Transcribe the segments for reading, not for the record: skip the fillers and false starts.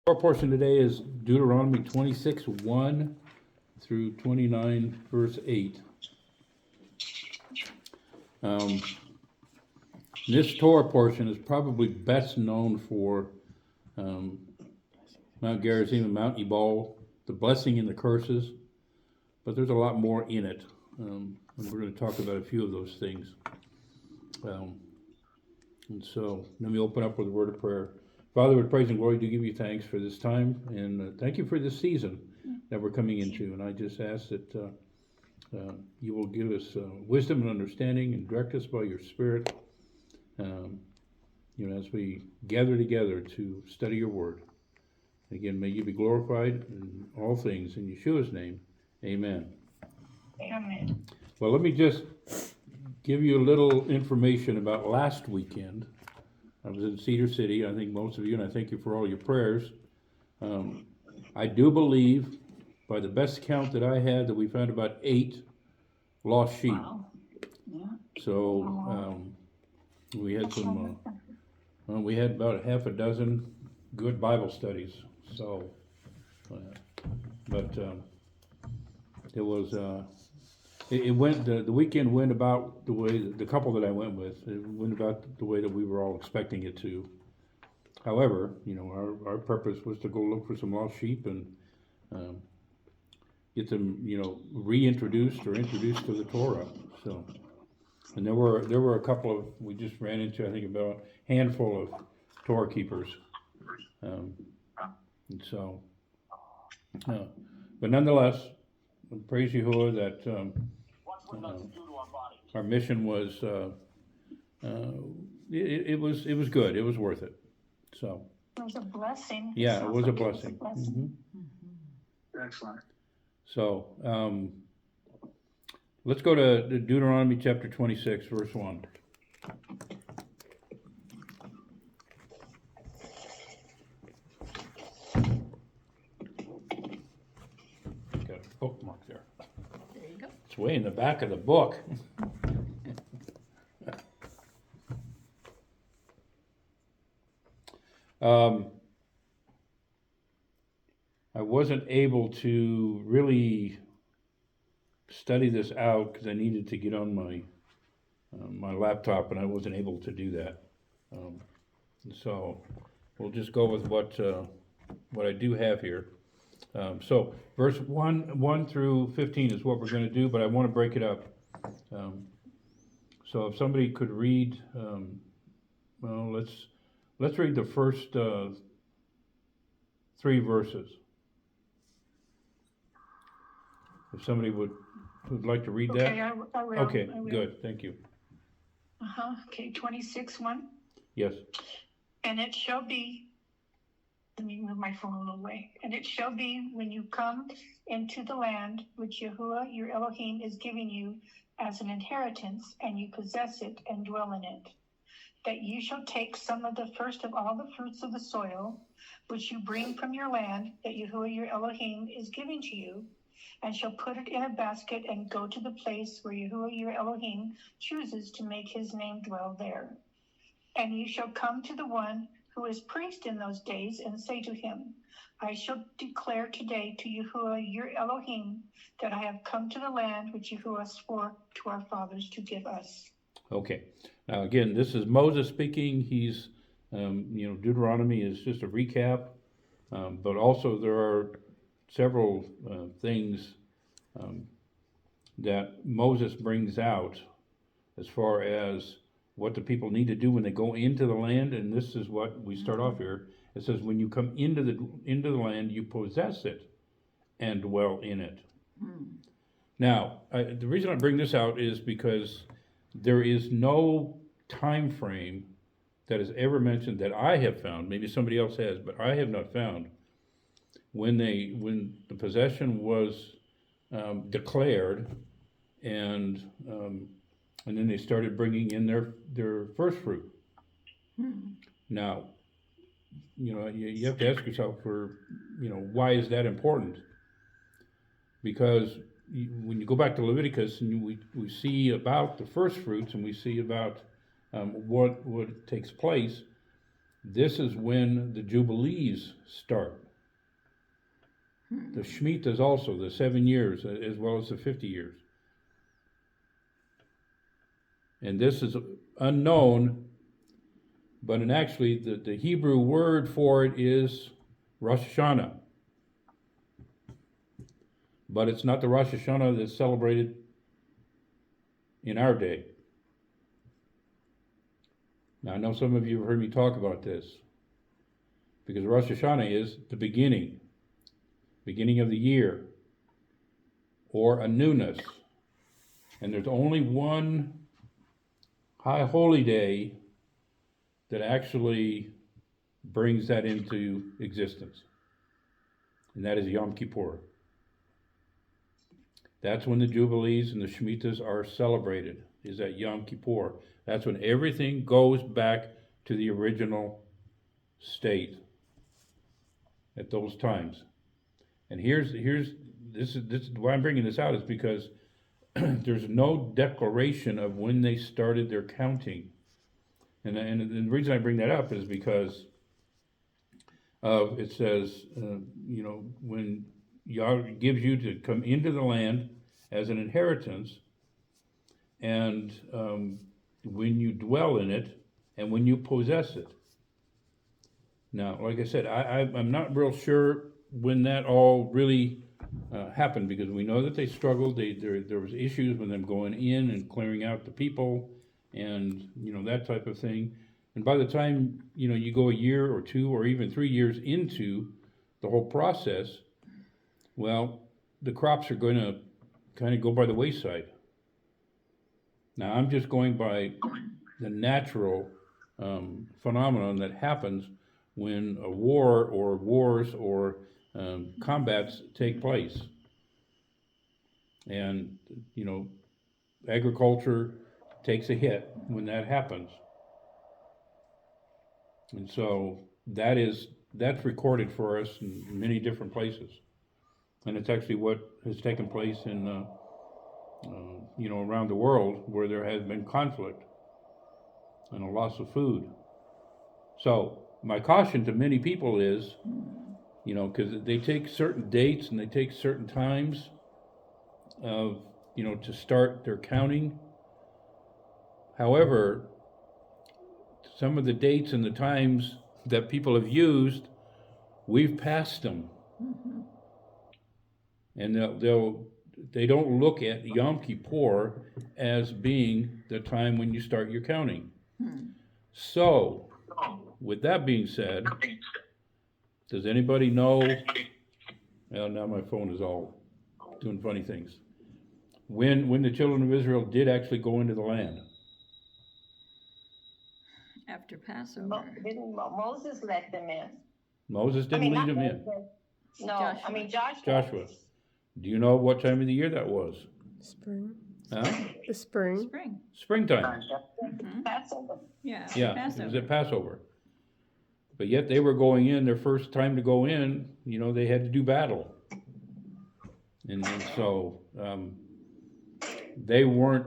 Our portion today is Deuteronomy 26, 1 through 29, verse 8. This Torah portion is probably best known for Mount Gerizim and Mount Ebal, the blessing and the curses, but there's a lot more in it. And we're going to talk about a few of those things. And so let me open up with a word of prayer. Father, with praise and glory, do give you thanks for this time, and thank you for this season that we're coming into. And I just ask that you will give us wisdom and understanding and direct us by your Spirit, as we gather together to study your word. Again, may you be glorified in all things. In Yeshua's name, amen. Amen. Well, let me just give you a little information about last weekend. I was in Cedar City. I think most of you, and I thank you for all your prayers. I do believe, by the best count that I had, that we found about 8 lost sheep. Wow. Yeah. So we had we had about half a dozen good Bible studies. So, but it was. It went, the weekend went about the way, the couple that I went with, it went about the way that we were all expecting it to. However, our purpose was to go look for some lost sheep and get them, reintroduced or introduced to the Torah. So, and there were a couple of, we just ran into, I think, about a handful of Torah keepers. And so, but nonetheless, praise Yahuwah that our mission was it was good. It was worth it. So it was a blessing. Yeah, it was a blessing. Mm-hmm. Excellent. So let's go to Deuteronomy chapter 26, verse 1. Got a bookmark there. There you go. It's way in the back of the book. I wasn't able to really study this out because I needed to get on my laptop, and I wasn't able to do that. So we'll just go with what I do have here. So verse 1 through 15 is what we're going to do, but I want to break it up. So if somebody could read, let's read the first 3 verses. If somebody would like to read that. Okay, I will. Okay, I will. good, thank you. Okay, 26:1. Yes. And it shall be, let me move my phone a little way. And it shall be when you come into the land which Yahuwah your Elohim is giving you as an inheritance, and you possess it and dwell in it, that you shall take some of the first of all the fruits of the soil, which you bring from your land, that Yahuwah your Elohim is giving to you, and shall put it in a basket and go to the place where Yahuwah your Elohim chooses to make his name dwell there. And you shall come to the one who is priest in those days and say to him, I shall declare today to Yahuwah your Elohim that I have come to the land which Yahuwah swore to our fathers to give us. Okay. Now again, this is Moses speaking. He's, Deuteronomy is just a recap, but also there are several things that Moses brings out as far as what the people need to do when they go into the land, and this is what we start off here. It says, when you come into the land, you possess it and dwell in it. Now, the reason I bring this out is because there is no time frame that is ever mentioned that I have found. Maybe somebody else has, but I have not found when the possession was declared, and then they started bringing in their first fruit. Now, you have to ask yourself why is that important? Because when you go back to Leviticus, and we see about the first fruits, and we see about what takes place, this is when the Jubilees start. The Shemitahs also, the 7 years, as well as the 50 years. And this is unknown, but actually the Hebrew word for it is Rosh Hashanah. But it's not the Rosh Hashanah that's celebrated in our day. Now, I know some of you have heard me talk about this, because Rosh Hashanah is the beginning of the year, or a newness. And there's only one high holy day that actually brings that into existence, and that is Yom Kippur. That's when the Jubilees and the Shemitahs are celebrated, is at Yom Kippur. That's when everything goes back to the original state at those times. And this is why I'm bringing this out, is because there's no declaration of when they started their counting. And the reason I bring that up is because it says, when Yahweh gives you to come into the land as an inheritance, and when you dwell in it, and when you possess it. Now, like I said, I'm not real sure when that all really happened, because we know that they struggled. There was issues with them going in and clearing out the people, and that type of thing. And by the time you go a year or 2 or even 3 years into the whole process, well, the crops are going to kind of go by the wayside. Now, I'm just going by the natural phenomenon that happens when a war or wars or combats take place. And, agriculture takes a hit when that happens. And so that's recorded for us in many different places. And it's actually what has taken place in, around the world, where there has been conflict and a loss of food. So my caution to many people is, because they take certain dates and they take certain times of, to start their counting. However, some of the dates and the times that people have used, we've passed them. Mm-hmm. And they don't look at Yom Kippur as being the time when you start your counting. So, with that being said, does anybody know? Well, now my phone is all doing funny things. When the children of Israel did actually go into the land? After Passover. Didn't Moses let them in? Moses didn't lead them in. No, Joshua. Joshua. Do you know what time of the year that was? Spring. Huh? The spring. Spring. Springtime. Mm-hmm. Passover. Yeah. It was at Passover. But yet they were going in, their first time to go in, they had to do battle. And so they weren't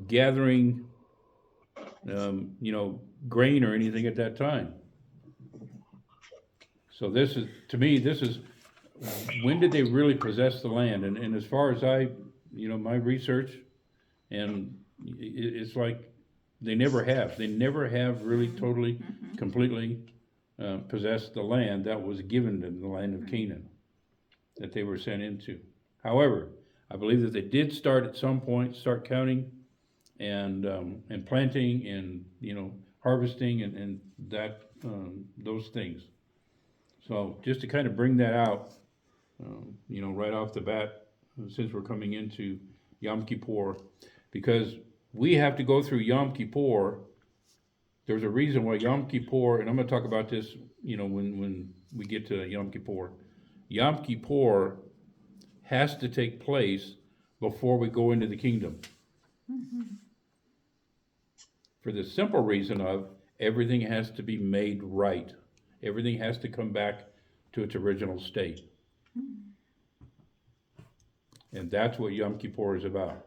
gathering, grain or anything at that time. So this is when did they really possess the land? And as far as my research, and it's like they never have really totally, completely possessed the land that was given them, the land of Canaan that they were sent into. However, I believe that they did start at some point, start counting and planting and harvesting and that those things. So just to kind of bring that out, right off the bat, since we're coming into Yom Kippur, because we have to go through Yom Kippur. There's a reason why Yom Kippur, and I'm going to talk about this, when we get to Yom Kippur. Yom Kippur has to take place before we go into the kingdom. Mm-hmm. For the simple reason of everything has to be made right. Everything has to come back to its original state. And that's what Yom Kippur is about.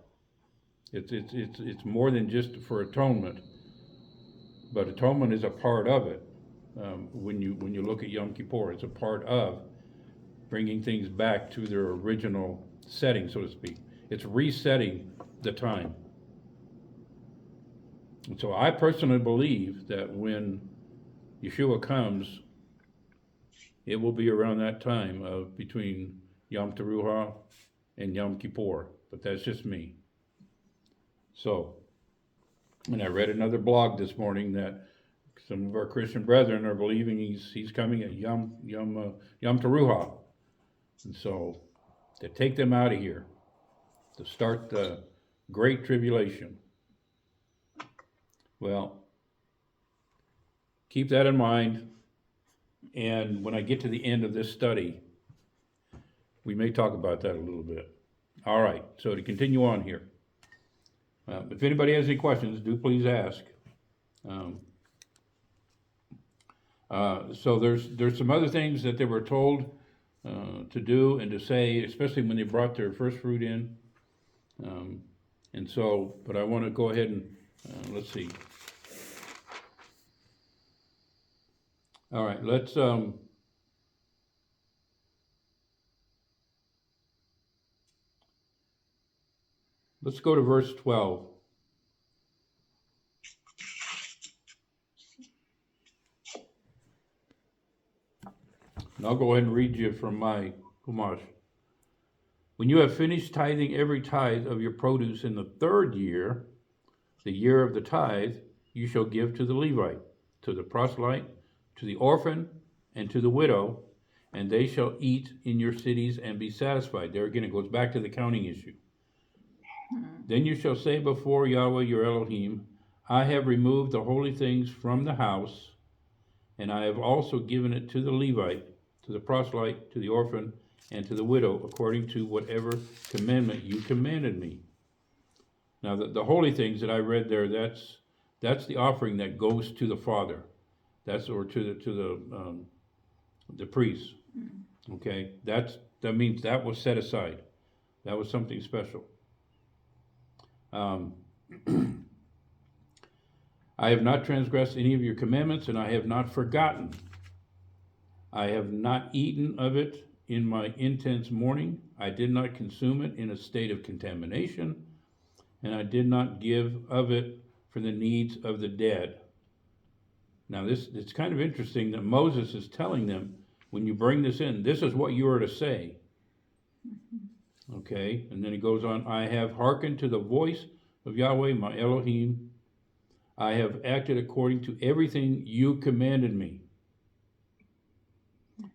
It's more than just for atonement, but atonement is a part of it. when you look at Yom Kippur. It's a part of bringing things back to their original setting, so to speak. It's resetting the time. And so I personally believe that when Yeshua comes, it will be around that time of between Yom Teruah and Yom Kippur, but that's just me. So, and I read another blog this morning that some of our Christian brethren are believing he's coming at Yom Teruah, and so to take them out of here, to start the Great Tribulation. Well, keep that in mind, and when I get to the end of this study, we may talk about that a little bit. All right, so to continue on here. If anybody has any questions, do please ask. So there's some other things that they were told to do and to say, especially when they brought their first fruit in. And so, but I want to go ahead and let's see. All right, let's go to verse 12. And I'll go ahead and read you from my Chumash. When you have finished tithing every tithe of your produce in the 3rd year, the year of the tithe, you shall give to the Levite, to the proselyte, to the orphan, and to the widow, and they shall eat in your cities and be satisfied. There again, it goes back to the counting issue. Then you shall say before Yahweh your Elohim, I have removed the holy things from the house, and I have also given it to the Levite, to the proselyte, to the orphan, and to the widow, according to whatever commandment you commanded me. Now, the holy things that I read there, that's the offering that goes to the Father. That's or to the priest. Okay, that means that was set aside. That was something special. I have not transgressed any of your commandments, and I have not forgotten. I have not eaten of it in my intense mourning. I did not consume it in a state of contamination, and I did not give of it for the needs of the dead. Now, it's kind of interesting that Moses is telling them, when you bring this in, this is what you are to say. Okay, and then he goes on, I have hearkened to the voice of Yahweh, my Elohim. I have acted according to everything you commanded me.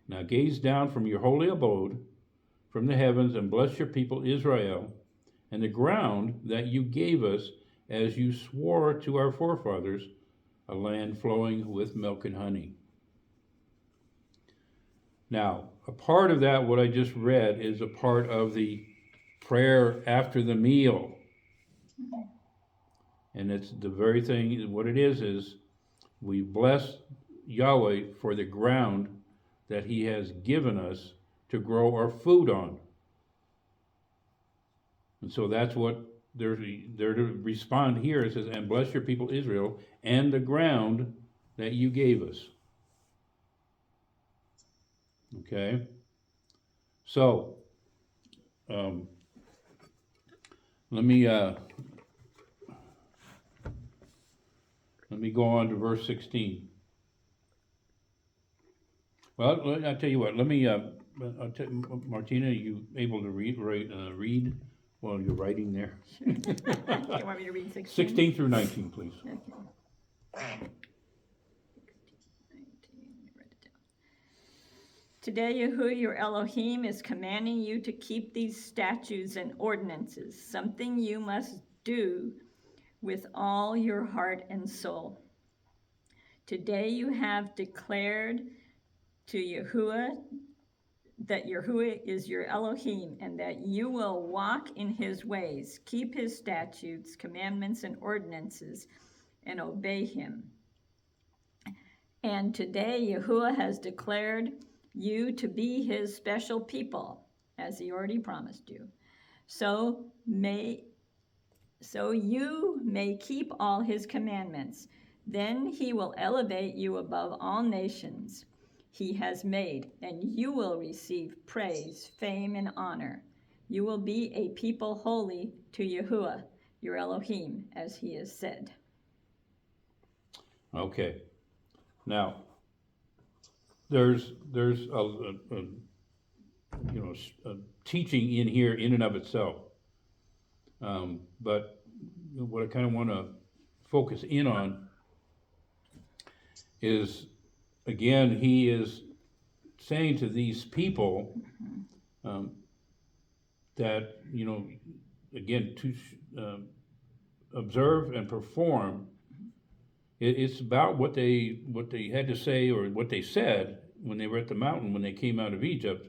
Now gaze down from your holy abode, from the heavens, and bless your people Israel, and the ground that you gave us as you swore to our forefathers, a land flowing with milk and honey. Now, a part of that, what I just read, is a part of the prayer after the meal. And it's the very thing, what it is we bless Yahweh for the ground that he has given us to grow our food on. And so that's what they're to respond here. It says, and bless your people Israel and the ground that you gave us. Okay? So, let me go on to verse 16. Well, I'll tell you what. Let me, Martina, are you able to read while you're writing there? Sure. You want me to read 16? 16 through 19, please. Okay. 16, 19, write it down. Today, Yahuwah your Elohim is commanding you to keep these statutes and ordinances, something you must do with all your heart and soul. Today you have declared to Yahuwah that Yahuwah is your Elohim, and that you will walk in his ways, keep his statutes, commandments, and ordinances, and obey him. And today Yahuwah has declared you to be his special people, as he already promised you. So you may keep all his commandments, Then he will elevate you above all nations he has made, and you will receive praise, fame, and honor. You will be a people holy to Yahuwah, your Elohim, as he has said. Okay. Now, there's a teaching in here in and of itself. But what I kind of want to focus in on is, again, he is saying to these people that, again, to observe and perform. It's about what they had to say, or what they said when they were at the mountain when they came out of Egypt.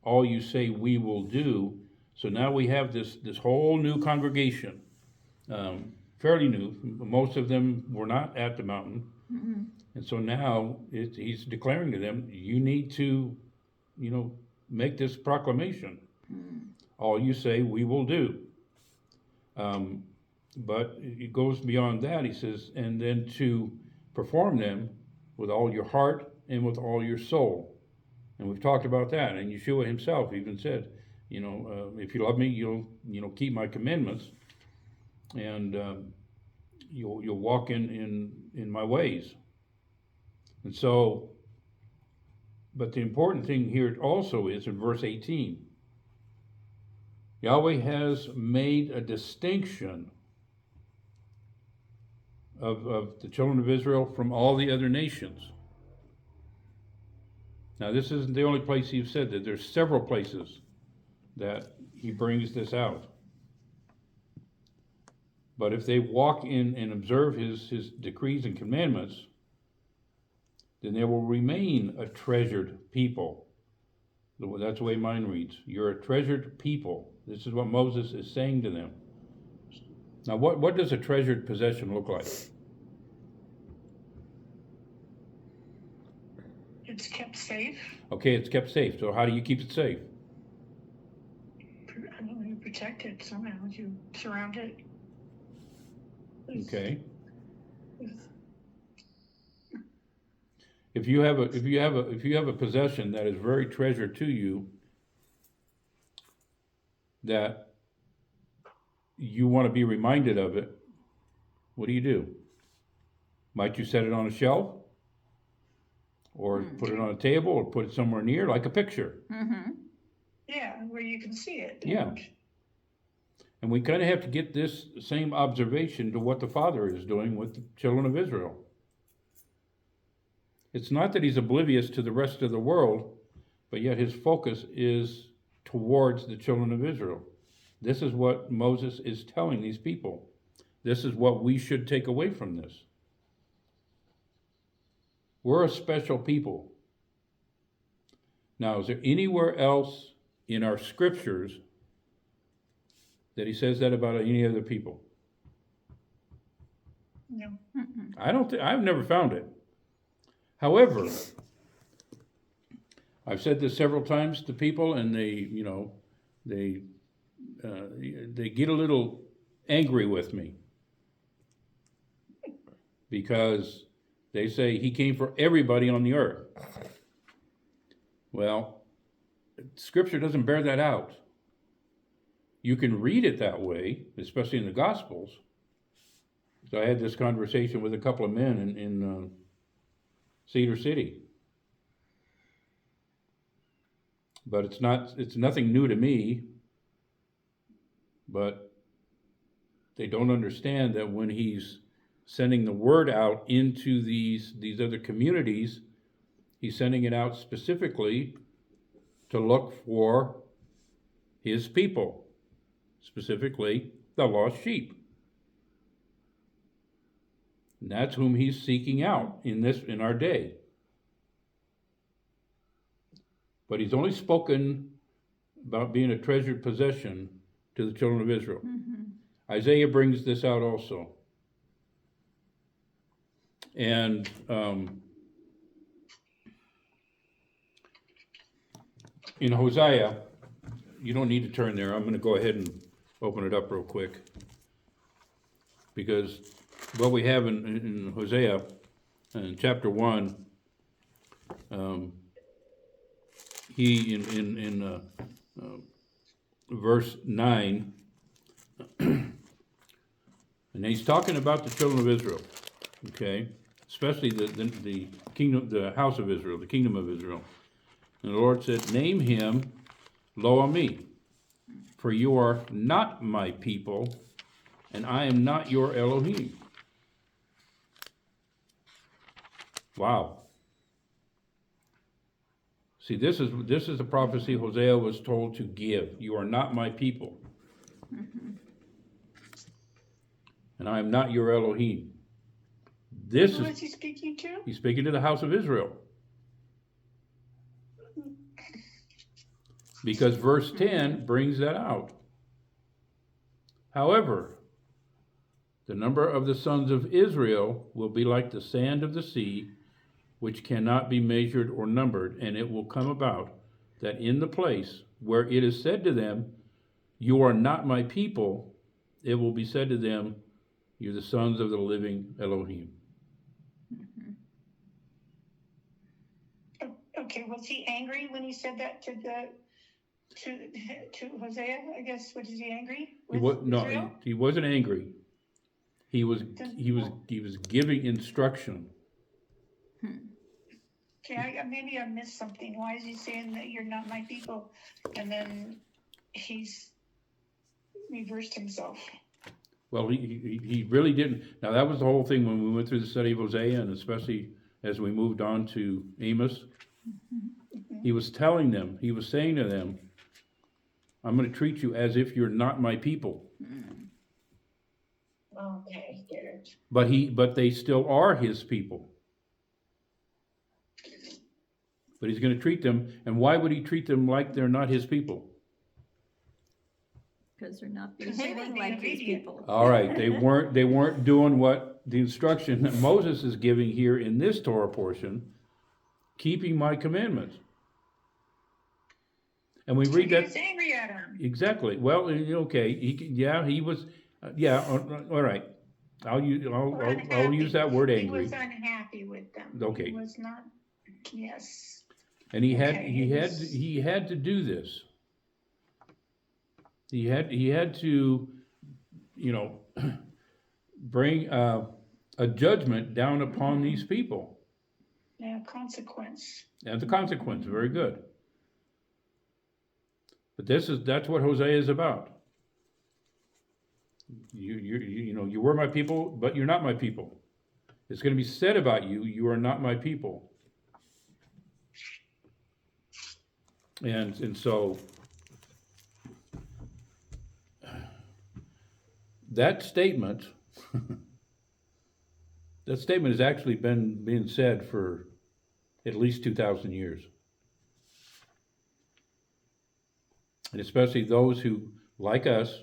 All you say we will do. So now we have this whole new congregation, fairly new. Most of them were not at the mountain, and so now he's declaring to them, you need to, make this proclamation. All you say we will do. But it goes beyond that. He says, and then to perform them with all your heart and with all your soul. And we've talked about that. And Yeshua himself even said, if you love me, you'll keep my commandments, and you'll walk in my ways. And so, but the important thing here also is in verse 18. Yahweh has made a distinction of the children of Israel from all the other nations. Now, this isn't the only place he's said that. There's several places that he brings this out. But if they walk in and observe his decrees and commandments, then they will remain a treasured people. That's the way mine reads. You're a treasured people. This is what Moses is saying to them. Now, what does a treasured possession look like? It's kept safe. Okay, it's kept safe. So how do you keep it safe? I don't know, you protect it somehow. You surround it. Okay. If you have a possession that is very treasured to you, that you want to be reminded of it, what do? Might you set it on a shelf? Or put it on a table, or put it somewhere near, like a picture? Mm-hmm. Yeah, where you can see it. Yeah. And we kind of have to get this same observation to what the Father is doing with the children of Israel. It's not that he's oblivious to the rest of the world, but yet his focus is towards the children of Israel. This is what Moses is telling these people. This is what we should take away from this. We're a special people. Now, is there anywhere else in our scriptures that he says that about any other people? No. I've never found it. However, I've said this several times to people, and they get a little angry with me because they say he came for everybody on the earth. Well, Scripture doesn't bear that out. You can read it that way, especially in the Gospels. So I had this conversation with a couple of men in Cedar City. But it's nothing new to me. But they don't understand that when he's sending the word out into these other communities, he's sending it out specifically to look for his people, specifically the lost sheep. And that's whom he's seeking out in our day. But he's only spoken about being a treasured possession to the children of Israel. Mm-hmm. Isaiah brings this out also. And in Hosea, you don't need to turn there. I'm going to go ahead and open it up real quick. Because what we have in Hosea, in chapter 1, he, in verse 9, and he's talking about the children of Israel, okay? Especially the kingdom, the house of Israel, the kingdom of Israel. And the Lord said, name him Lo Ami, for you are not my people, and I am not your Elohim. Wow. See, this is the prophecy Hosea was told to give. You are not my people. And I am not your Elohim. Who is he speaking to? He's speaking to the house of Israel. Because verse 10 brings that out. However, the number of the sons of Israel will be like the sand of the sea, which cannot be measured or numbered, and it will come about that in the place where it is said to them, you are not my people, it will be said to them, you're the sons of the living Elohim. Okay, was he angry when he said that to Hosea? I guess, was he angry? Israel? He wasn't angry. He was giving instruction. Okay, maybe I missed something. Why is he saying that you're not my people? And then he's reversed himself. Well, he really didn't. Now, that was the whole thing when we went through the study of Hosea, and especially as we moved on to Amos. He was telling them, he was saying to them, I'm going to treat you as if you're not my people. Okay, get it. But they still are his people. But he's going to treat them, and why would he treat them like they're not his people? Because they're not Because they behaving weren't like being his obedient. people. All right, they weren't doing what the instruction that Moses is giving here in this Torah portion, keeping my commandments. And we read He that was angry at him. exactly. Well, okay, he was. All right. I'll use that word He angry. was unhappy with them. Okay. He was not. Yes. And he had to do this. He had to, bring a judgment down upon these people. Yeah, consequence. And the consequence, very good. But that's what Hosea is about. You were my people, but you're not my people. It's going to be said about you, you are not my people. And so that statement has actually been being said for at least 2,000 years. And especially those who, like us,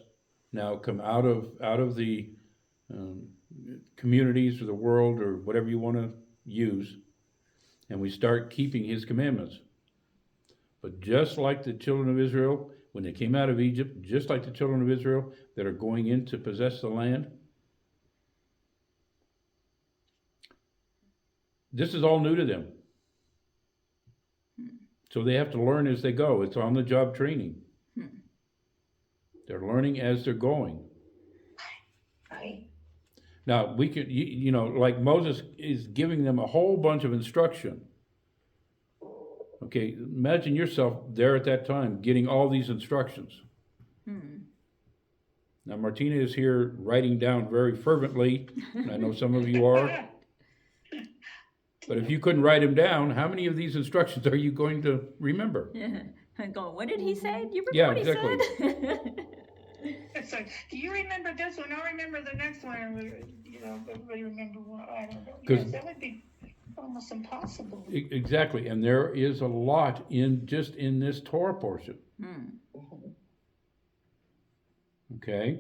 now come out of the communities or the world or whatever you want to use, and we start keeping his commandments. But just like the children of Israel, when they came out of Egypt, just like the children of Israel that are going in to possess the land, this is all new to them. So they have to learn as they go. It's on-the-job training. They're learning as they're going. Right. Now, we could, like Moses is giving them a whole bunch of instruction. Okay, imagine yourself there at that time getting all these instructions. Now, Martina is here writing down very fervently. I know some of you are. But if you couldn't write them down, how many of these instructions are you going to remember? Yeah. I'm going, what did he say? Do you remember Yeah, what exactly. he said? It's like, do you remember this one? I'll remember the next one. Everybody remember one. I don't know. Yes, that would be almost impossible. Exactly, and there is a lot in this Torah portion. Okay?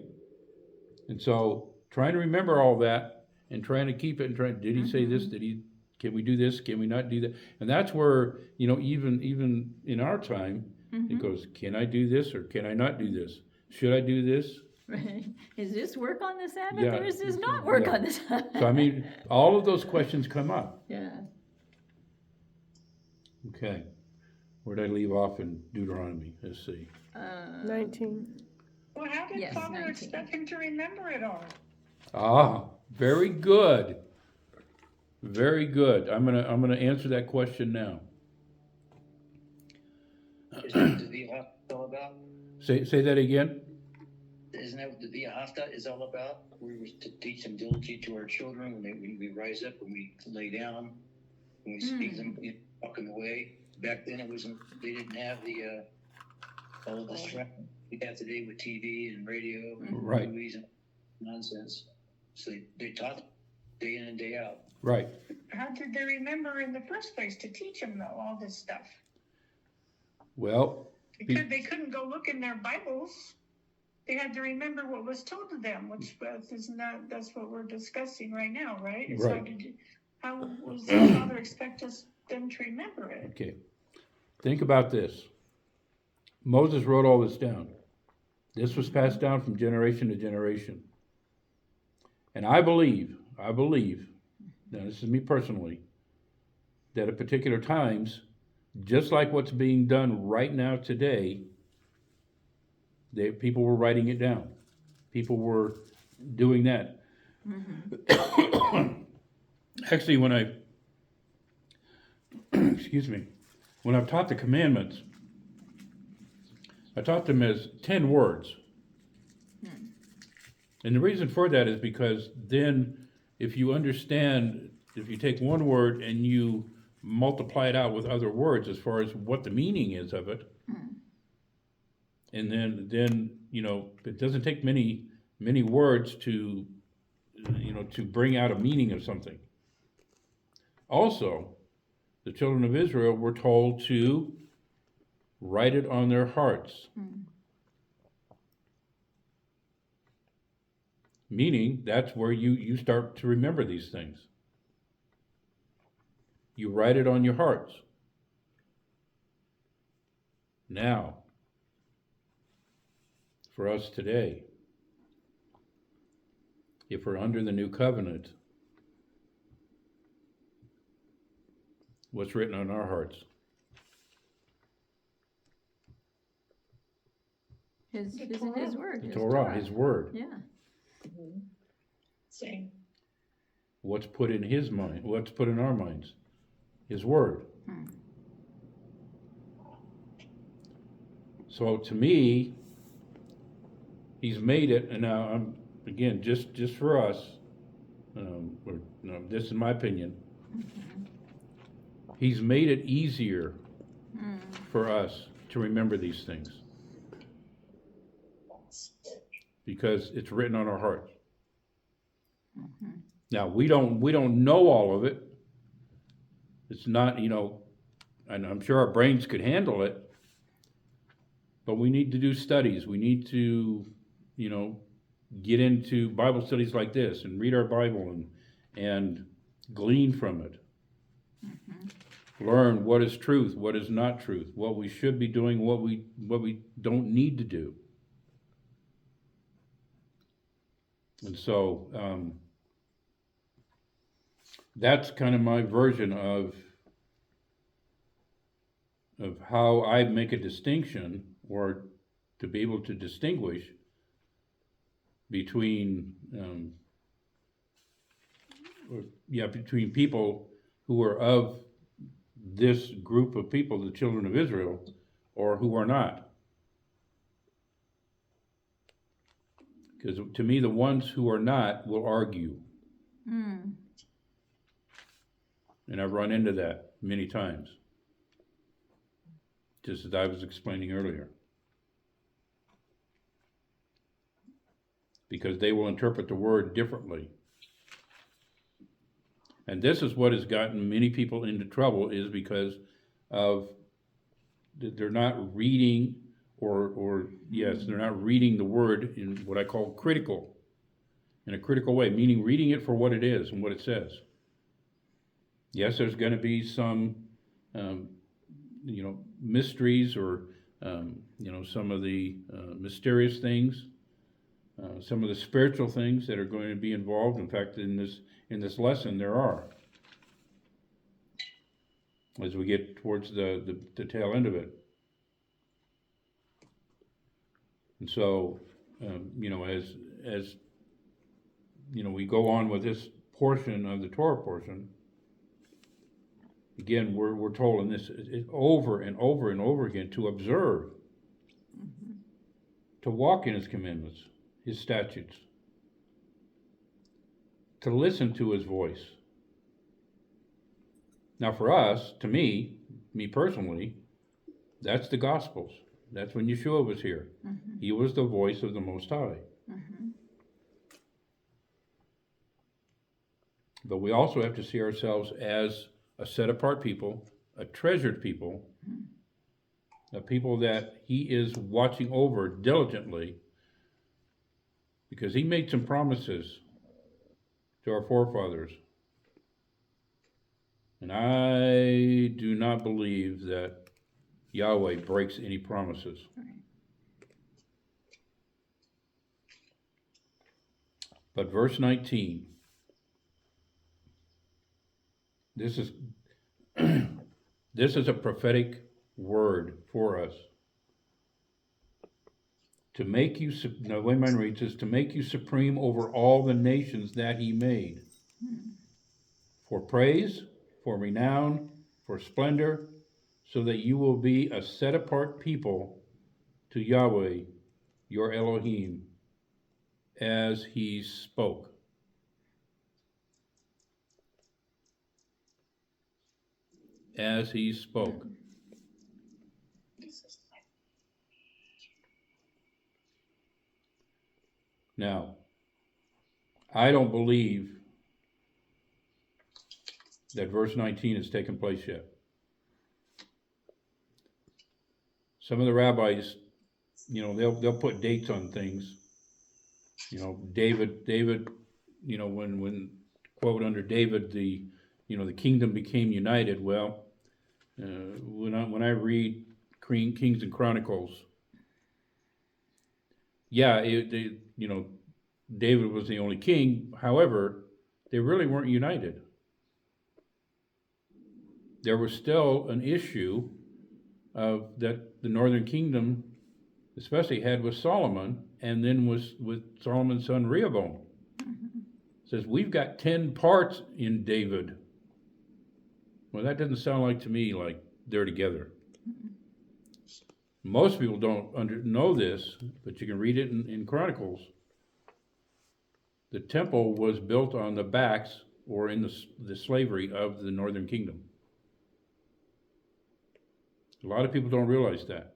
And so, trying to remember all that and trying to keep it and did he say this? Can we do this? Can we not do that? And that's where, even in our time, it goes, can I do this or can I not do this? Should I do this? Right. Is this work on the Sabbath Yeah, or is this not work yeah. on the Sabbath? So I mean, all of those questions come up. Yeah. Okay, where did I leave off in Deuteronomy? Let's see. 19. Well, how did Yes, Father 19. expect him to remember it all? Ah, very good. Very good. I'm gonna answer that question now. Isn't that what the Via Hafta is all about? Say that again. Isn't that what the Via Hafta is all about? We were to teach them diligently to our children when we rise up, when we lay down, when we speak them, walking away. Back then, it wasn't. They didn't have the all of the stress we have today with TV and radio and Right. movies and nonsense. So they taught day in and day out. Right. How did they remember in the first place to teach them though, all this stuff? Well, They couldn't go look in their Bibles. They had to remember what was told to them, which is not, that's what we're discussing right now, right? It's Right. How was the Father expect them to remember it? okay. Think about this. Moses wrote all this down. This was passed down from generation to generation. And I believe, now this is me personally, that at particular times, just like what's being done right now today, people were writing it down. People were doing that. Actually, when I, excuse me, when I've taught the commandments, I taught them as 10 words. And the reason for that is because then if you understand, if you take one word and you multiply it out with other words as far as what the meaning is of it, and then it doesn't take many words to to bring out a meaning of something. Also, the children of Israel were told to write it on their hearts. Meaning, that's where you start to remember these things. You write it on your hearts. Now, for us today, if we're under the new covenant, what's written on our hearts? His word. The Torah, His word. Yeah. Same. What's put in His mind? What's put in our minds? His word. So to me, He's made it, and now I'm again just for us. This is my opinion. He's made it easier for us to remember these things because it's written on our hearts. Now we don't know all of it. It's not, and I'm sure our brains could handle it, but we need to do studies. We need to, get into Bible studies like this and read our Bible and glean from it. Learn what is truth, what is not truth, what we should be doing, what we don't need to do. And so that's kind of my version of how I make a distinction, or to be able to distinguish between between people who are of this group of people, the children of Israel, or who are not. Because to me, the ones who are not will argue. And I've run into that many times, just as I was explaining earlier. Because they will interpret the word differently. And this is what has gotten many people into trouble, is because of they're not reading, they're not reading the word in what I call in a critical way, meaning reading it for what it is and what it says. Yes, there's going to be some, mysteries or, some of the mysterious things some of the spiritual things that are going to be involved. In fact, in this lesson, there are, as we get towards the tail end of it. And so, as we go on with this portion of the Torah portion, again, we're told in this over and over and over again to observe, to walk in His commandments, His statutes, to listen to His voice. Now, for us, to me personally, that's the Gospels. That's when Yeshua was here. Mm-hmm. He was the voice of the Most High. Mm-hmm. But we also have to see ourselves as a set-apart people, a treasured people, a people that He is watching over diligently, because He made some promises to our forefathers. And I do not believe that Yahweh breaks any promises. Right. But verse 19, this is a prophetic word for us. To make you, the way mine reads is, to make you supreme over all the nations that He made. For praise, for renown, for splendor, so that you will be a set-apart people to Yahweh, your Elohim, as He spoke. As He spoke. Now, I don't believe that verse 19 has taken place yet. Some of the rabbis, they'll put dates on things. David, when quote, under David, the kingdom became united. Well, when I read Kings and Chronicles, David was the only king. However, they really weren't united. There was still an issue that the northern kingdom especially had with Solomon, and then was with Solomon's son Rehoboam. Mm-hmm. It says, we've got 10 parts in David. Well, that doesn't sound like to me like they're together. Mm-hmm. Most people don't know this, but you can read it in Chronicles. The temple was built on the backs or in the slavery of the northern kingdom. A lot of people don't realize that.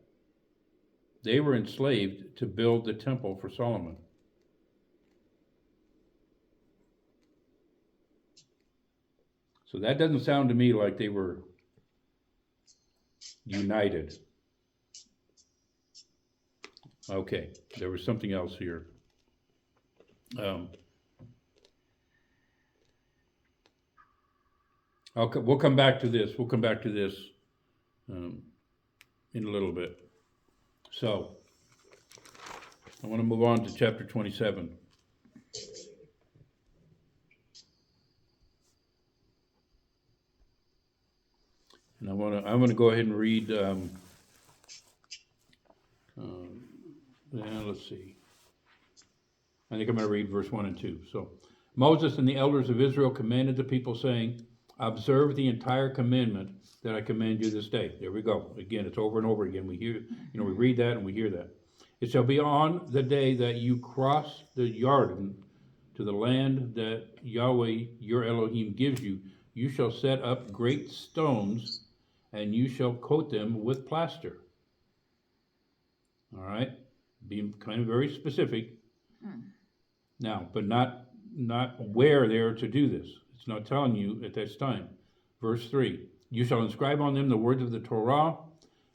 They were enslaved to build the temple for Solomon. So that doesn't sound to me like they were united. Okay, there was something else here. We'll come back to this. We'll come back to this in a little bit. So, I want to move on to chapter 27. And I want to go ahead and read. Let's see. I think I'm going to read verse 1 and 2. So, Moses and the elders of Israel commanded the people, saying, observe the entire commandment that I command you this day. There we go. Again, it's over and over again. We hear, we read that and we hear that. It shall be on the day that you cross the Jordan to the land that Yahweh your Elohim gives you. You shall set up great stones, and you shall coat them with plaster. All right, being kind of very specific. Now, but not where they are to do this. It's not telling you at this time. Verse 3, you shall inscribe on them the words of the Torah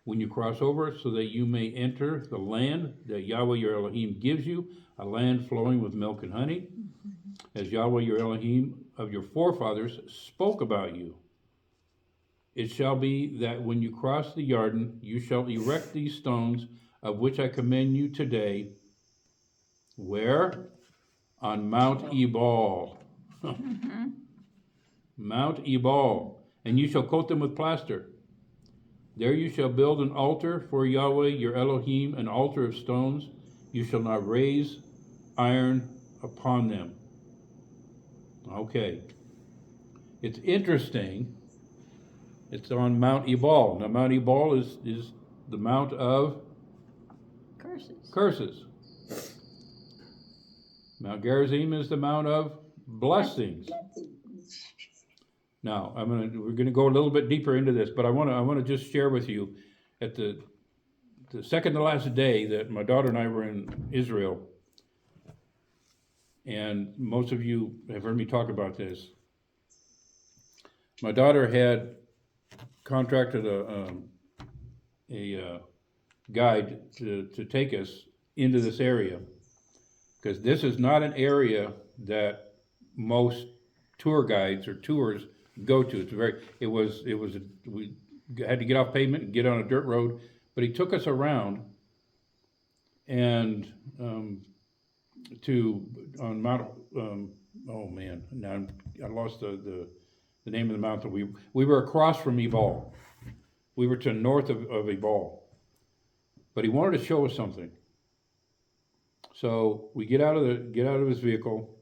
when you cross over, so that you may enter the land that Yahweh your Elohim gives you, a land flowing with milk and honey, as Yahweh your Elohim of your forefathers spoke about you. It shall be that when you cross the Jordan, you shall erect these stones, of which I command you today, Where? On Mount Ebal. Mount Ebal. And you shall coat them with plaster. There you shall build an altar for Yahweh your Elohim, an altar of stones. You shall not raise iron upon them. Okay. It's interesting. It's on Mount Ebal. Now, Mount Ebal is the Mount of curses. Mount Gerizim is the Mount of blessings. Now, we're gonna go a little bit deeper into this, but I wanna just share with you at the second to last day that my daughter and I were in Israel, and most of you have heard me talk about this. My daughter had contracted a guide to take us into this area, because this is not an area that most tour guides or tours go to. We had to get off pavement and get on a dirt road, but he took us around and on Mount oh man, now I lost the name of the mountain. We were across from Ebal. We were to the north of Ebal, but he wanted to show us something. So we get out of his vehicle.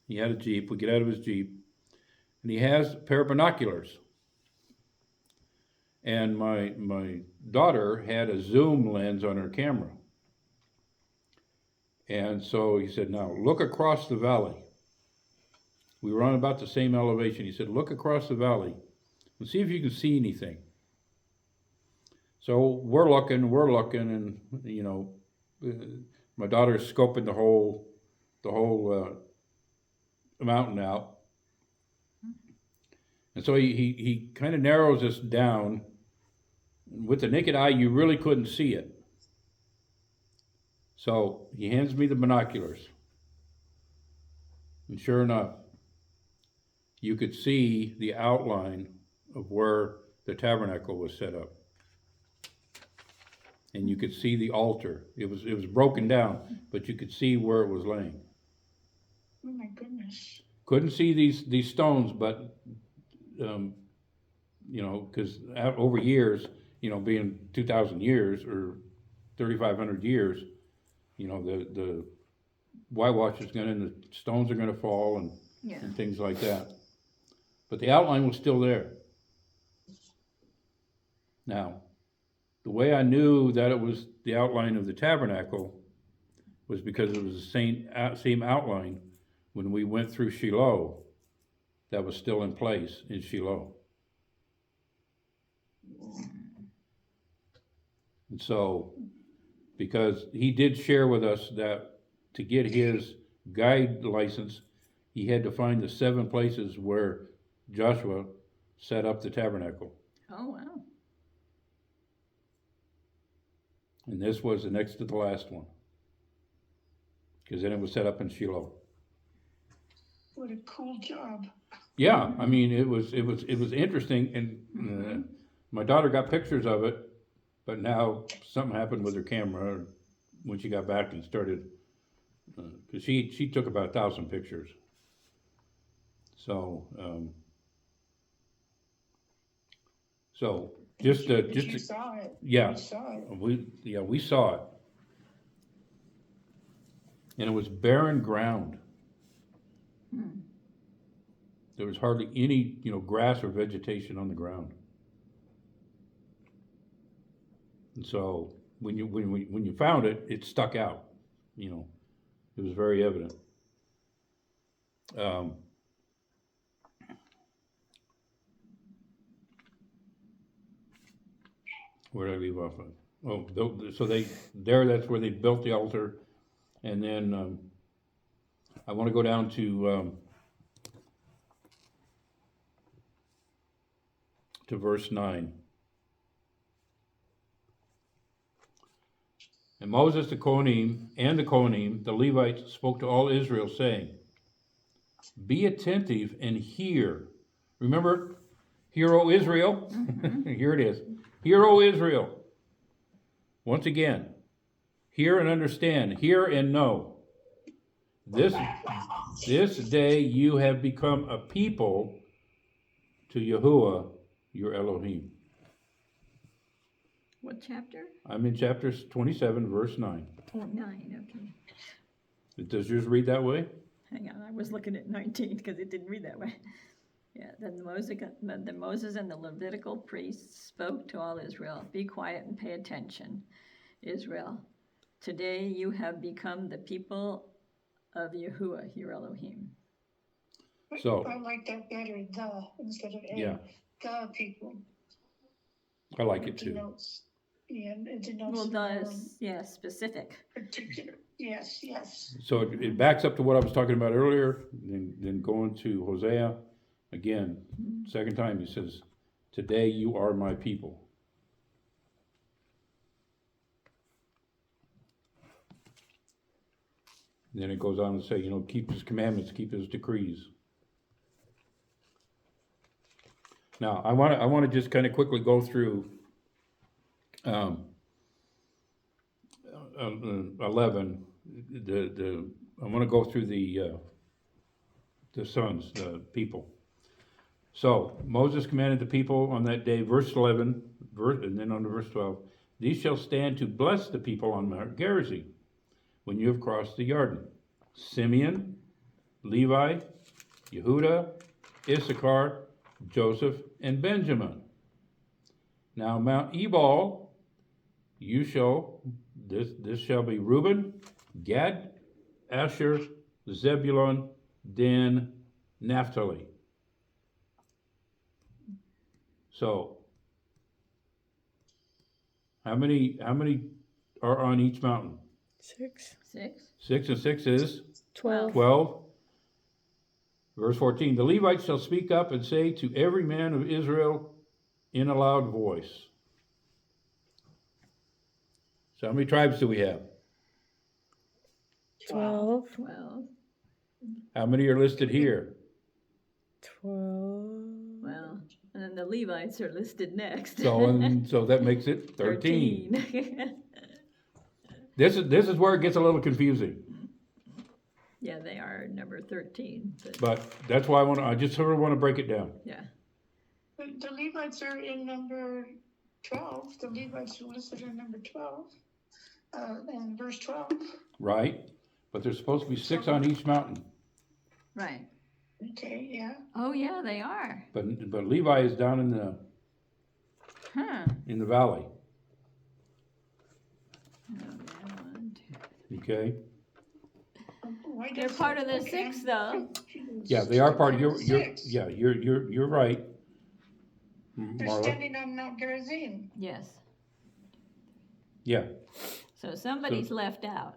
He had a Jeep. We get out of his Jeep, and he has a pair of binoculars. And my daughter had a zoom lens on her camera. And so he said, now look across the valley. We were on about the same elevation. He said, look across the valley and see if you can see anything. So we're looking, and you know, my daughter's scoping the whole mountain out. And so he kind of narrows us down. With the naked eye, you really couldn't see it. So he hands me the binoculars. And sure enough, you could see the outline of where the tabernacle was set up. And you could see the altar. It was broken down, but you could see where it was laying. Oh my goodness. Couldn't see these stones, but you know, because over years, you know, being 2,000 years or 3,500 years, you know, the whitewash is and the stones are gonna fall and things like that. But the outline was still there. Now, the way I knew that it was the outline of the tabernacle was because it was the same outline when we went through Shiloh that was still in place in Shiloh. And so, because he did share with us that to get his guide license, he had to find the 7 places where Joshua set up the tabernacle. Oh, wow. And this was the next to the last one, because then it was set up in Shiloh. What a cool job. Yeah, I mean, it was interesting, and my daughter got pictures of it, but now something happened with her camera when she got back and started, because she took about 1,000 pictures. So just You saw it. yeah, You saw it. we saw it, and it was barren ground. There was hardly any, you know, grass or vegetation on the ground. And so when you found it, it stuck out. You know, it was very evident. Where did I leave off of? Oh, so that's where they built the altar, and then I want to go down to verse 9. And Moses the Kohanim, the Levites, spoke to all Israel, saying, be attentive and hear. Remember, hear, O Israel. Here it is. Hear, O Israel. Once again, hear and understand, hear and know. this day you have become a people to Yahuwah, your Elohim. What chapter? I'm in chapter 27, verse 9. Oh, 9, okay. Does yours read that way? Hang on, I was looking at 19 because it didn't read that way. Yeah, then Moses and the Levitical priests spoke to all Israel, be quiet and pay attention, Israel. Today you have become the people of Yahuwah, your Elohim. So- I like that better, the, instead of a. Yeah. The people. I like it too. Denotes, yeah, it denotes. Well, does, yeah, specific. Particular, yes, yes. So it backs up to what I was talking about earlier, then going to Hosea, again, second time he says, today you are my people. Then it goes on to say, keep his commandments, keep his decrees. Now, I want to just kind of quickly go through 11. I want to go through the sons, the people. So Moses commanded the people on that day, verse 11, and then on to verse 12. These shall stand to bless the people on Mount Gerizim when you have crossed the Jordan. Simeon, Levi, Yehuda, Issachar, Joseph, and Benjamin. Now Mount Ebal, this shall be Reuben, Gad, Asher, Zebulun, Dan, Naphtali. So, how many are on each mountain? 6. 6? 6 and 6 is 12. 12. Verse 14, the Levites shall speak up and say to every man of Israel in a loud voice. So how many tribes do we have? 12. 12. How many are listed here? 12. Well, and then the Levites are listed next. So that makes it 13. 13. This is where it gets a little confusing. Yeah, they are number 13. But that's why I just sort of want to break it down. Yeah. The Levites are in number 12, the Levites are listed in number 12, and verse 12. Right? But there's supposed to be 6 on each mountain. Right. Okay, yeah. Oh, yeah, they are. But Levi is down in the valley. Oh, yeah, 1, 2. Okay? Why They're does- part of the okay, 6, though. I'm confused. Yeah, they are part of They're six. you're right. They're Marla? standing on Mount Gerizim. Yes. Yeah. So somebody's left out.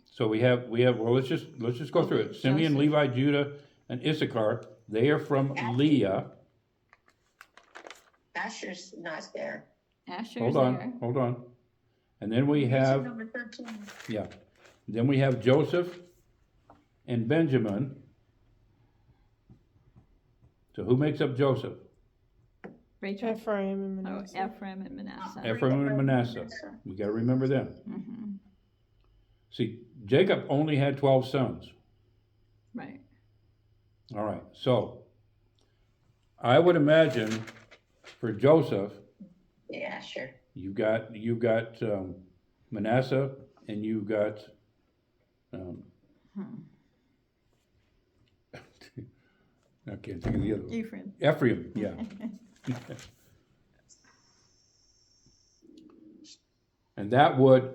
So we have well let's just go through it. Simeon, Joseph. Levi, Judah, and Issachar, they are from Leah. Asher's not there. Asher's Hold there. on. And then we These are have number 13. then we have Joseph and Benjamin. So who makes up Joseph? Rachel. Ephraim and Oh, Manasseh. Ephraim and Manasseh. Ephraim and Manasseh. We got to remember them. Mm-hmm. See, Jacob only had 12 sons. Right. All right, so I would imagine for Joseph, Yeah, sure. you've got Manasseh and you've got I can't think of the other one. Ephraim. Ephraim, yeah. And that would,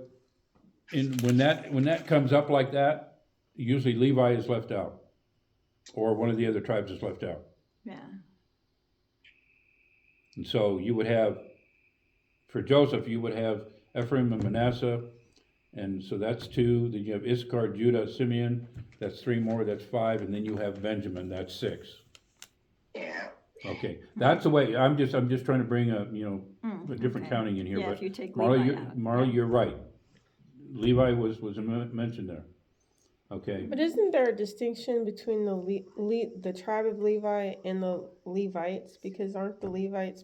when that comes up like that, usually Levi is left out, or one of the other tribes is left out. Yeah. And so you would have, for Joseph, you would have Ephraim and Manasseh, and so that's 2. Then you have Issachar, Judah, Simeon, that's 3 more, that's 5, and then you have Benjamin, that's 6. Yeah. Okay, that's the way. I'm just trying to bring a different okay. counting in here. Yeah, but if you take Marla, Levi out. Marla, you're right. Levi was mentioned there. Okay. But isn't there a distinction between the tribe of Levi and the Levites? Because aren't the Levites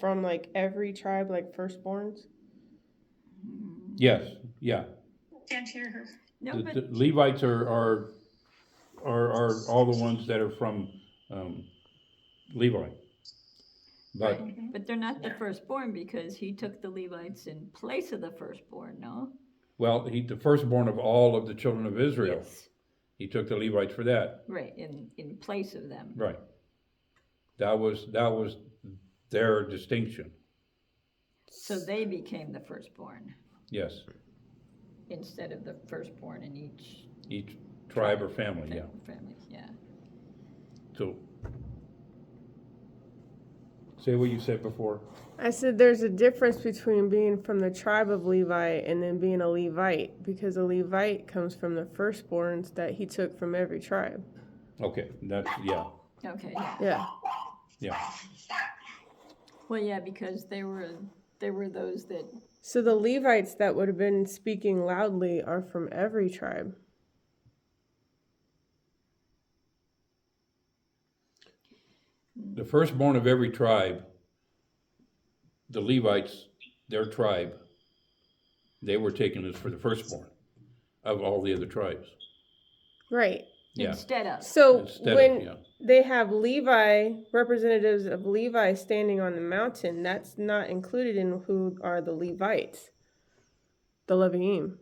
from like every tribe, like firstborns? Yes. Yeah. Can't hear her. No, The but, Levites are all the ones that are from, Levi. But, right, but they're not the firstborn because he took the Levites in place of the firstborn, no? well, the firstborn of all of the children of Israel. Yes, He took the Levites for that, right, in place of them. right. That was their distinction, So they became the firstborn yes. instead of the firstborn in Each tribe or family, yeah. family, yeah. So, say what you said before. I said there's a difference between being from the tribe of Levi and then being a Levite, because a Levite comes from the firstborns that he took from every tribe. Okay, that's, yeah, Okay, yeah. Yeah. yeah. Well, yeah, because they were those that, So the Levites that would have been speaking loudly are from every tribe. The firstborn of every tribe, the Levites, their tribe, they were taken as for the firstborn of all the other tribes. Right. Yeah, instead of, So instead when of, yeah. they have Levi, representatives of Levi standing on the mountain, that's not included in who are the Levites, the Leviim.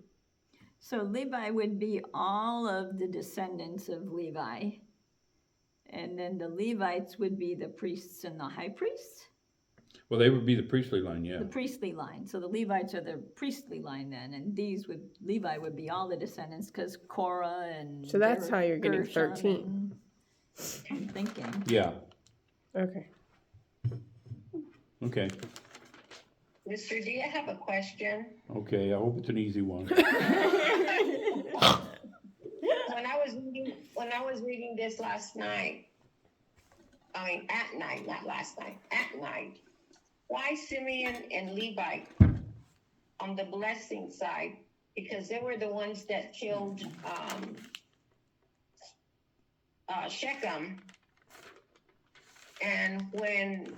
so Levi would be all of the descendants of Levi. And then the Levites would be the priests and the high priests, Well, they would be the priestly line, yeah. the priestly line. So the Levites are the priestly line then, and Levi would be all the descendants because Korah and So that's how you're getting Gershom 13. I'm thinking. Yeah, Okay. okay, Mr. D, I have a question. okay, I hope it's an easy one. When I was reading this last night, I mean, at night, not last night, at night, why Simeon and Levi on the blessing side? Because they were the ones that killed Shechem. And when,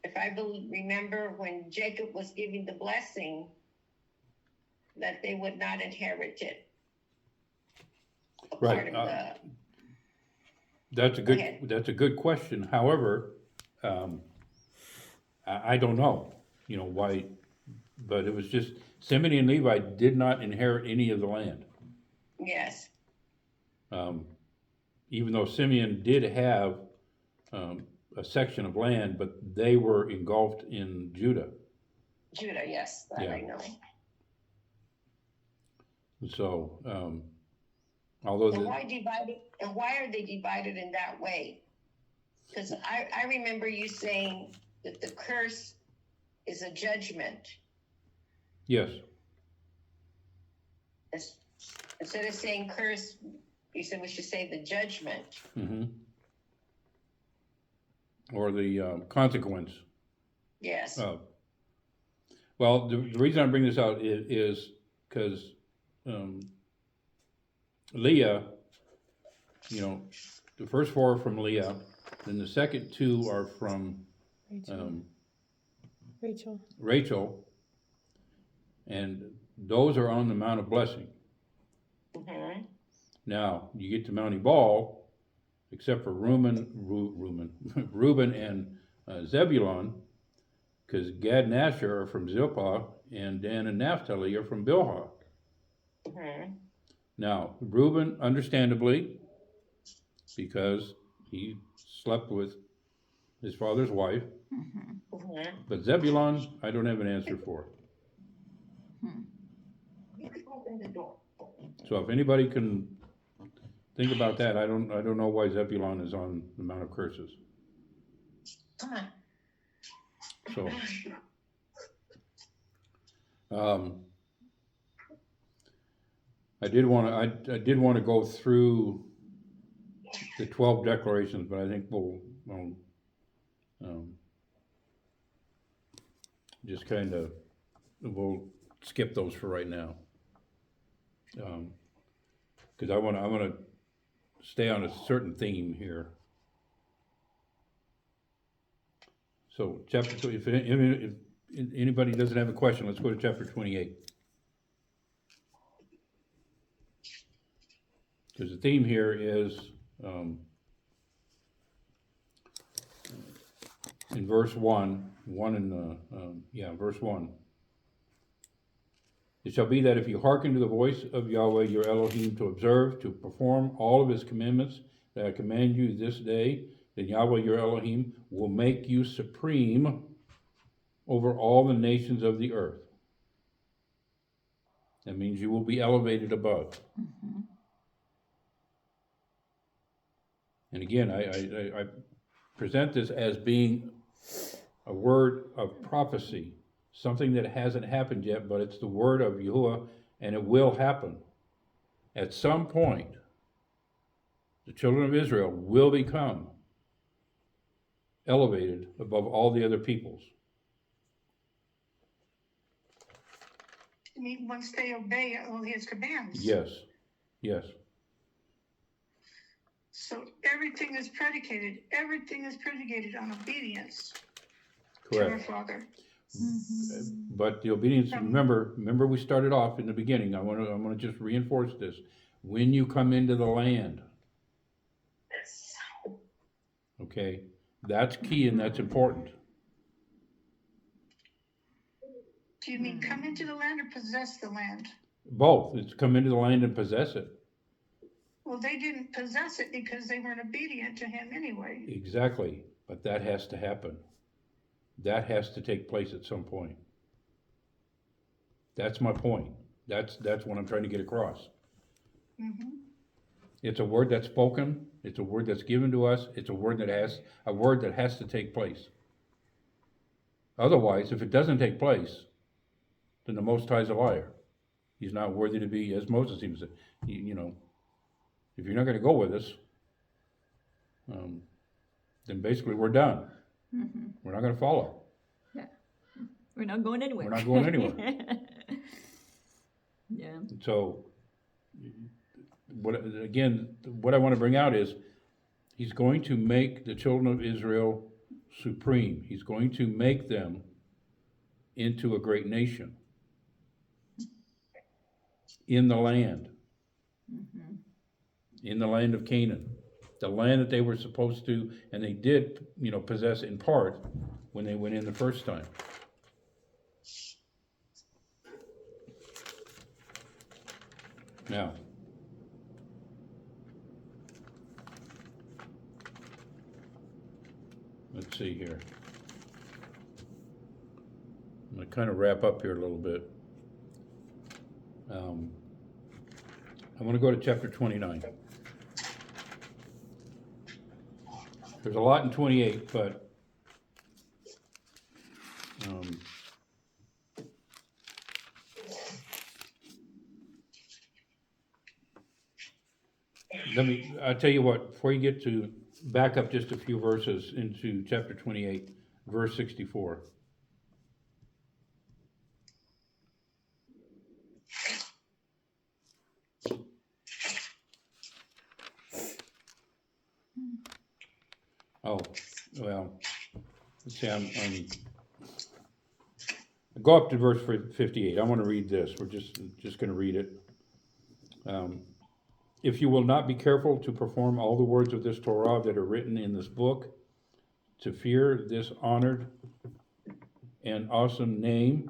if I remember, when Jacob was giving the blessing, that they would not inherit it. Right, Part of the, that's a good question. However, I don't know, why, but it was just, Simeon and Levi did not inherit any of the land. yes, Even though Simeon did have, a section of land, but they were engulfed in Judah. Judah, yes, that Yeah. I know. So, although And why are they divided in that way? Because I remember you saying that the curse is a judgment. yes, Instead of saying curse, you said we should say the judgment. mm-hmm. Or the, consequence. Yes. Well, the reason I bring this out is because, Leah, the first four are from Leah, then the second two are from, Rachel, and those are on the Mount of Blessing. Mm-hmm. Now, you get to Mount Ebal, except for Reuben and Zebulon, because Gad and Asher are from Zilpah, and Dan and Naphtali are from Bilhah. Mm-hmm. Now, Reuben, understandably, because he slept with his father's wife, Mm-hmm. but Zebulon, I don't have an answer for. You can open the door. So if anybody can think about that, I don't know why Zebulon is on the Mount of Curses. Come on. So, I did want to go through the 12 declarations, but I think we'll just kind of, we'll skip those for right now. Because I want to stay on a certain theme here. So chapter 2, if anybody doesn't have a question, let's go to chapter 28. Because the theme here is, in verse 1, verse 1. It shall be that if you hearken to the voice of Yahweh your Elohim to observe, to perform all of his commandments that I command you this day, then Yahweh your Elohim will make you supreme over all the nations of the earth. That means you will be elevated above. And again, I present this as being a word of prophecy, something that hasn't happened yet, but it's the word of Yahuwah, and it will happen. At some point, the children of Israel will become elevated above all the other peoples. I mean, once they obey all his commands. Yes, yes. So everything is predicated on obedience Correct. to our Father. But the obedience, remember we started off in the beginning. I want to just reinforce this. When you come into the land, okay, that's key and that's important. Do you mean come into the land or possess the land? Both. It's come into the land and possess it. Well, they didn't possess it because they weren't obedient to him anyway. Exactly. But that has to happen. That has to take place at some point. That's my point. That's what I'm trying to get across. Mm-hmm. It's a word that's spoken. It's a word that's given to us. It's a word that has to take place. Otherwise, if it doesn't take place, then the Most High is a liar. He's not worthy to be, as Moses even said. If you're not going to go with us, then basically we're done. We're not going to follow. Yeah. We're not going anywhere. We're not going anywhere. Yeah. So, what I want to bring out is, he's going to make the children of Israel supreme. He's going to make them into a great nation in the land, in the land of Canaan, the land that they were supposed to, and they did, possess in part when they went in the first time. Now, let's see here. I'm going to kind of wrap up here a little bit. I want to go to chapter 29. There's a lot in 28, but I'll tell you what, before you get to, back up just a few verses into chapter 28, verse 64. Oh, well, let's see, go up to verse 58. I want to read this. We're just going to read it. If you will not be careful to perform all the words of this Torah that are written in this book, to fear this honored and awesome name,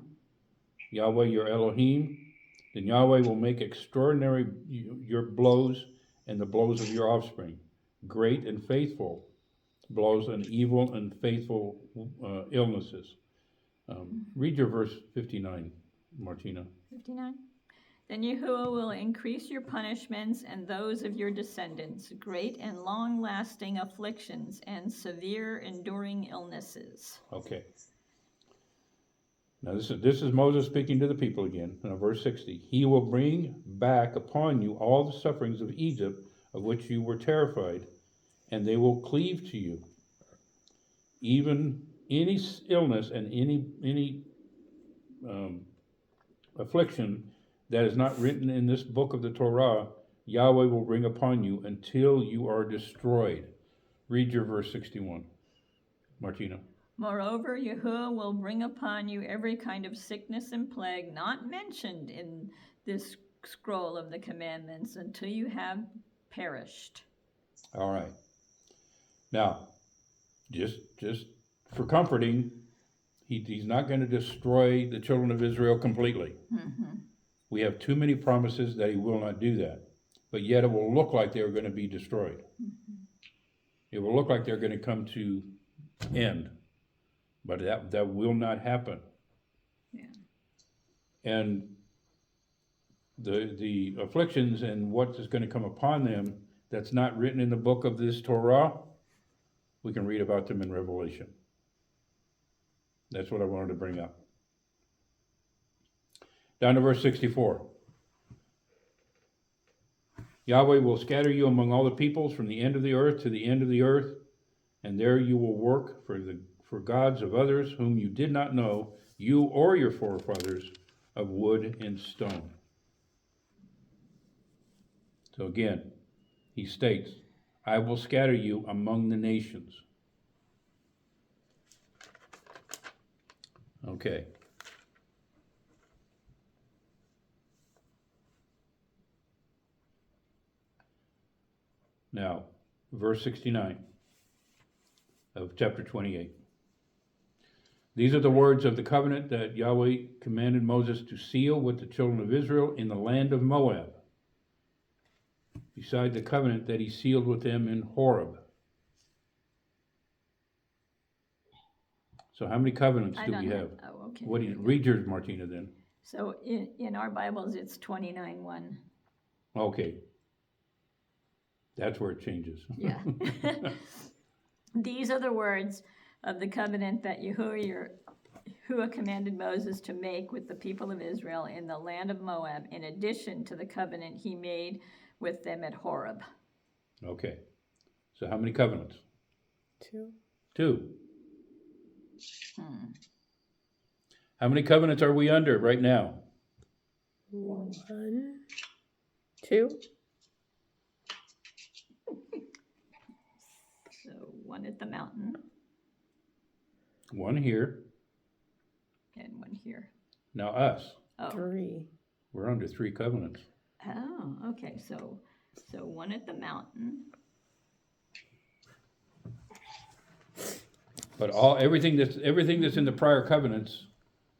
Yahweh your Elohim, then Yahweh will make extraordinary your blows and the blows of your offspring, great and faithful blows and evil and faithful illnesses. Read your verse 59, Martina. 59. Then Yahuwah will increase your punishments and those of your descendants, great and long-lasting afflictions and severe enduring illnesses. Okay. Now this is Moses speaking to the people again. Now verse 60. He will bring back upon you all the sufferings of Egypt, of which you were terrified, and they will cleave to you. Even any illness and any affliction that is not written in this book of the Torah, Yahweh will bring upon you until you are destroyed. Read your verse 61, Martina. Moreover, Yahuwah will bring upon you every kind of sickness and plague not mentioned in this scroll of the commandments until you have perished. All right. Now, just for comforting, he's not going to destroy the children of Israel completely. Mm-hmm. We have too many promises that he will not do that. But yet it will look like they're going to be destroyed. Mm-hmm. It will look like they're going to come to end. But that will not happen. Yeah. And the afflictions and what is going to come upon them that's not written in the book of this Torah, we can read about them in Revelation. That's what I wanted to bring up. Down to verse 64. Yahweh will scatter you among all the peoples from the end of the earth to the end of the earth, and there you will work for gods of others whom you did not know, you or your forefathers, of wood and stone. So again, he states, I will scatter you among the nations. Okay. Now, verse 69 of chapter 28. These are the words of the covenant that Yahweh commanded Moses to seal with the children of Israel in the land of Moab, beside the covenant that he sealed with them in Horeb. So how many covenants do we have? Oh, okay. What do you read yours, Martina, then? So in our Bibles, it's 29:1. Okay. That's where it changes. Yeah. These are the words of the covenant that Yahuwah commanded Moses to make with the people of Israel in the land of Moab, in addition to the covenant he made with them at Horeb. Okay. So how many covenants? 2. 2. How many covenants are we under right now? 1, 2. So one at the mountain 1 here. and one here. Now us. Oh, 3. We're under 3 covenants. oh, okay. So one at the mountain. But everything that's in the prior covenants,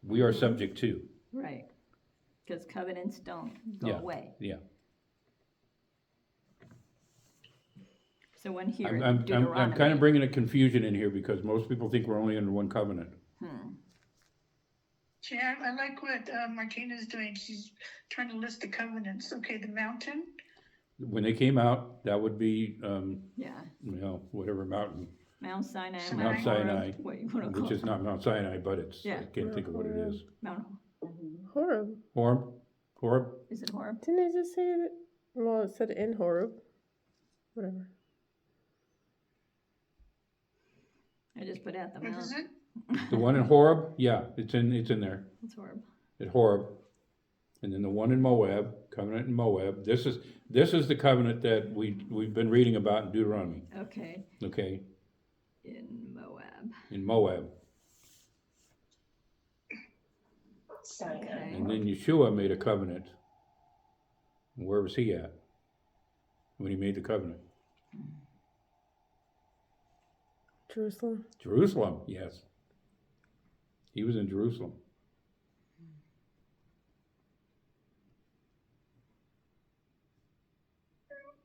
we are subject to. Right. Because covenants don't go Yeah, away. yeah. So one here in I'm Deuteronomy. kind of bringing a confusion in here because most people think we're only under 1 covenant. See, I like what Martina's doing. She's trying to list the covenants. Okay, the mountain. When they came out, that would be, Yeah. whatever mountain, Mount Sinai. Mount Sinai, What you want to call which is it? not Mount Sinai, but it's, Yeah. I can't think of what it is. Mount, Horeb. Horeb? is it Horeb? Didn't I just say it? Well, it said in Horeb. Whatever. I just put out the What mount. is it? The one in Horeb? Yeah, it's in there, It's Horeb. at Horeb. And then the one in Moab, covenant in Moab. This is the covenant that we've been reading about in Deuteronomy, Okay. okay? In Moab. In Moab. Sinai. And then Yeshua made a covenant. Where was he at when he made the covenant? Jerusalem. Jerusalem, yes. He was in Jerusalem.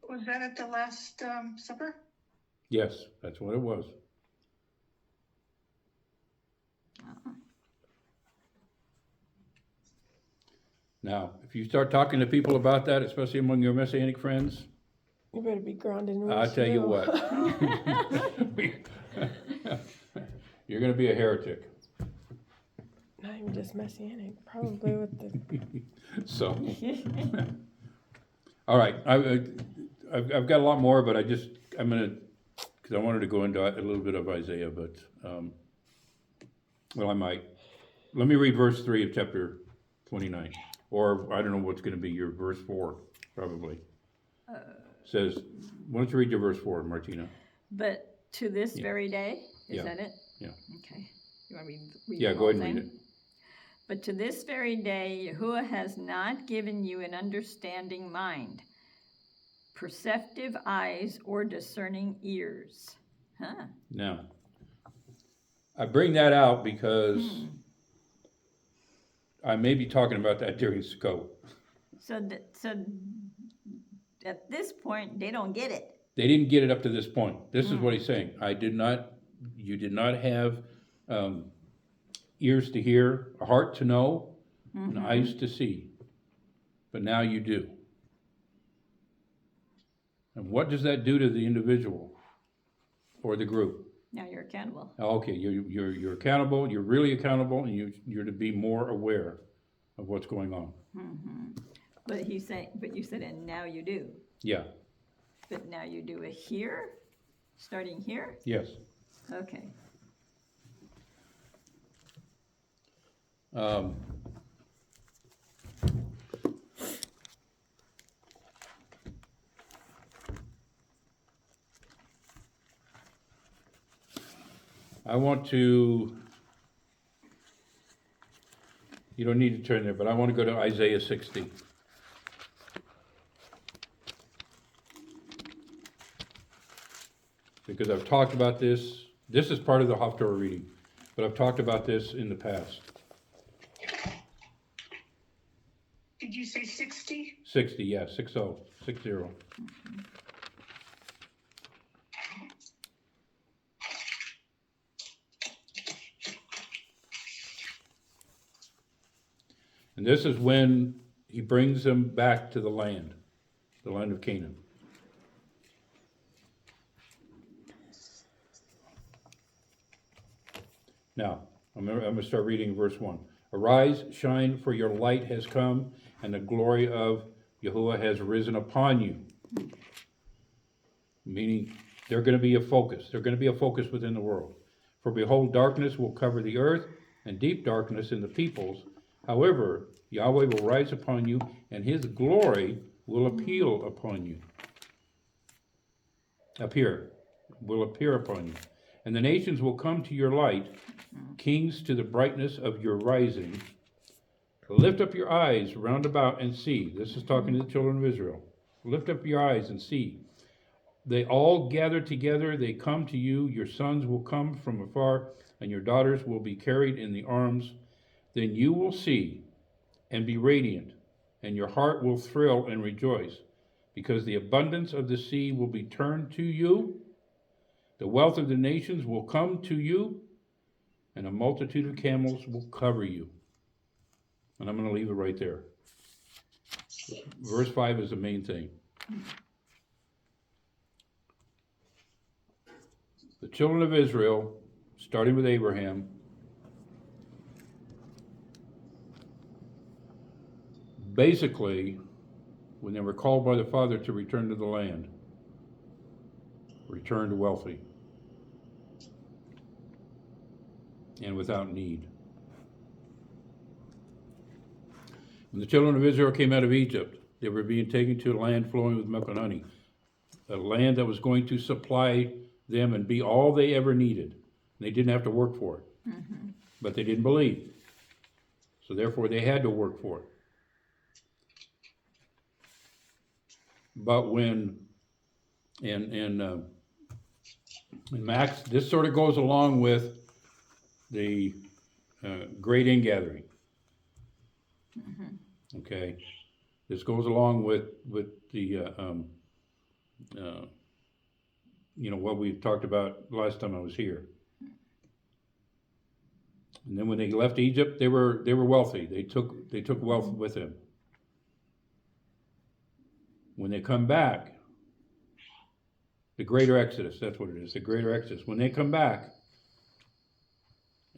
Was that at the Last Supper? Yes, that's what it was. Now, if you start talking to people about that, especially among your Messianic friends, You better be grounded in I'll tell you what. You're going to be a heretic. Not even just Messianic. Probably with the... So, all right. I've got a lot more, but because I wanted to go into a little bit of Isaiah, but, well, I might. Let me read verse 3 of chapter 29. Or I don't know what's going to be your verse 4, probably. Says, why don't you read your verse 4, Martina? But to this very day, is Yeah. that it? Yeah. Okay. You want to read Yeah, the go whole ahead and read thing? it. But to this very day, Yahuwah has not given you an understanding mind, perceptive eyes or discerning ears. Huh. Now, I bring that out because I may be talking about that during scope. So at this point, they don't get it. They didn't get it up to this point. This is what he's saying. You did not have ears to hear, a heart to know, and eyes to see. But now you do. And what does that do to the individual or the group? Now you're accountable. Okay, you're accountable. You're really accountable, and you're to be more aware of what's going on. But you said, and now you do. Yeah. But now you do it here, starting here. Yes. Okay. I want to, you don't need to turn there, but I want to go to Isaiah 60. Because I've talked about this. This is part of the Haftarah reading, but I've talked about this in the past. Did you say 60? 60, yeah, 60, 60. And this is when he brings them back to the land of Canaan. Now, I'm going to start reading verse 1. Arise, shine, for your light has come, and the glory of Yahuwah has risen upon you. Meaning, they're going to be a focus. They're going to be a focus within the world. For behold, darkness will cover the earth, and deep darkness in the peoples. However, Yahweh will rise upon you, and his glory will appear upon you. Will appear upon you. And the nations will come to your light, kings to the brightness of your rising. Lift up your eyes round about and see. This is talking to the children of Israel. Lift up your eyes and see. They all gather together, they come to you. Your sons will come from afar, and your daughters will be carried in the arms. Then you will see and be radiant, and your heart will thrill and rejoice, because the abundance of the sea will be turned to you. The wealth of the nations will come to you, and a multitude of camels will cover you. And I'm going to leave it right there. Verse 5 is the main thing. The children of Israel, starting with Abraham, basically, when they were called by the Father to return to the land, returned wealthy and without need. When the children of Israel came out of Egypt, they were being taken to a land flowing with milk and honey, a land that was going to supply them and be all they ever needed. They didn't have to work for it, but they didn't believe. So therefore, they had to work for it. But when, and Max, this sort of goes along with the great ingathering. Okay, this goes along with the what we talked about last time I was here. And then when they left Egypt, they were wealthy. They took wealth with them. When they come back, the greater exodus, that's what it is, the greater exodus. When they come back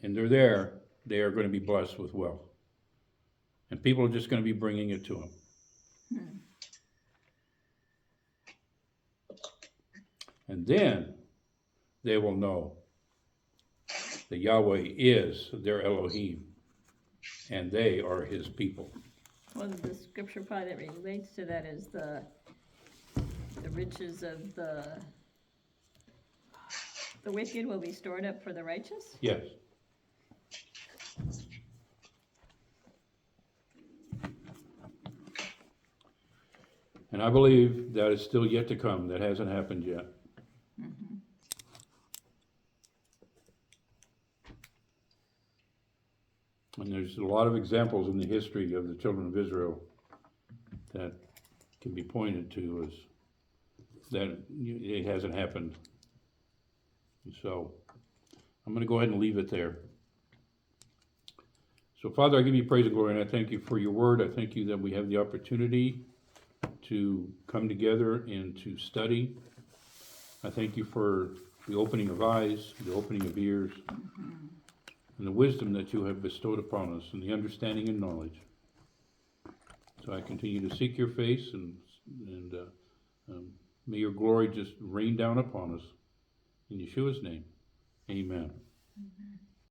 and they're there, they are going to be blessed with wealth. And people are just going to be bringing it to them. And then they will know that Yahweh is their Elohim, and they are his people. Well, the scripture part that relates to that is the riches of the wicked will be stored up for the righteous? Yes. And I believe that is still yet to come. That hasn't happened yet. And there's a lot of examples in the history of the children of Israel that can be pointed to as that it hasn't happened. So I'm going to go ahead and leave it there. So Father, I give you praise and glory, and I thank you for your word. I thank you that we have the opportunity to come together and to study. I thank you for the opening of eyes, the opening of ears, and the wisdom that you have bestowed upon us, and the understanding and knowledge. So I continue to seek your face, and may your glory just rain down upon us. In Yeshua's name, amen.